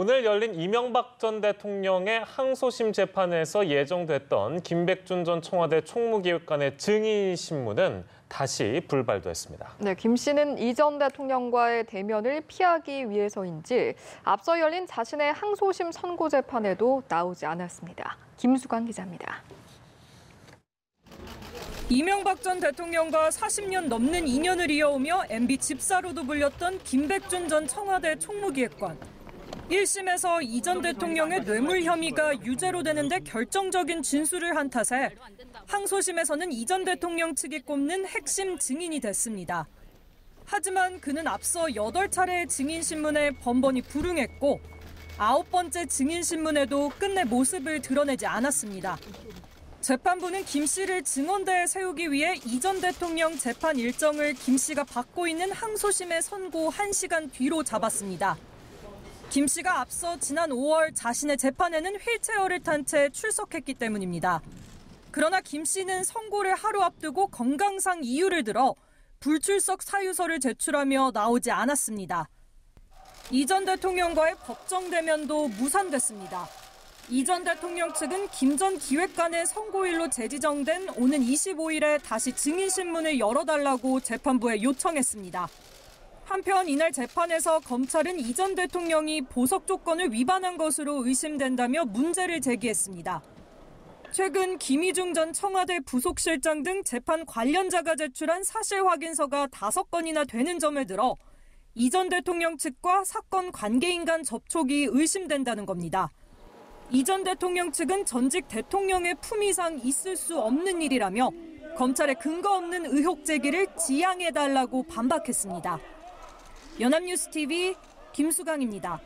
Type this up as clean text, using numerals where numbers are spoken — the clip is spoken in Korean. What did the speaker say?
오늘 열린 이명박 전 대통령의 항소심 재판에서 예정됐던 김백준 전 청와대 총무기획관의 증인 신문은 다시 불발됐습니다. 네, 김 씨는 이 전 대통령과의 대면을 피하기 위해서인지 앞서 열린 자신의 항소심 선고 재판에도 나오지 않았습니다. 김수광 기자입니다. 이명박 전 대통령과 40년 넘는 인연을 이어오며 MB 집사로도 불렸던 김백준 전 청와대 총무기획관. 1심에서 이 전 대통령의 뇌물 혐의가 유죄로 되는데 결정적인 진술을 한 탓에 항소심에서는 이 전 대통령 측이 꼽는 핵심 증인이 됐습니다. 하지만 그는 앞서 8차례의 증인신문에 번번이 불응했고 9번째 증인신문에도 끝내 모습을 드러내지 않았습니다. 재판부는 김 씨를 증언대에 세우기 위해 이 전 대통령 재판 일정을 김 씨가 받고 있는 항소심의 선고 1시간 뒤로 잡았습니다. 김 씨가 앞서 지난 5월 자신의 재판에는 휠체어를 탄 채 출석했기 때문입니다. 그러나 김 씨는 선고를 하루 앞두고 건강상 이유를 들어 불출석 사유서를 제출하며 나오지 않았습니다. 이 전 대통령과의 법정 대면도 무산됐습니다. 이 전 대통령 측은 김 전 기획관의 선고일로 재지정된 오는 25일에 다시 증인신문을 열어달라고 재판부에 요청했습니다. 한편 이날 재판에서 검찰은 이 전 대통령이 보석 조건을 위반한 것으로 의심된다며 문제를 제기했습니다. 최근 김희중 전 청와대 부속실장 등 재판 관련자가 제출한 사실 확인서가 5건이나 되는 점을 들어 이 전 대통령 측과 사건 관계인 간 접촉이 의심된다는 겁니다. 이 전 대통령 측은 전직 대통령의 품위상 있을 수 없는 일이라며 검찰의 근거 없는 의혹 제기를 지양해달라고 반박했습니다. 연합뉴스TV 김수강입니다.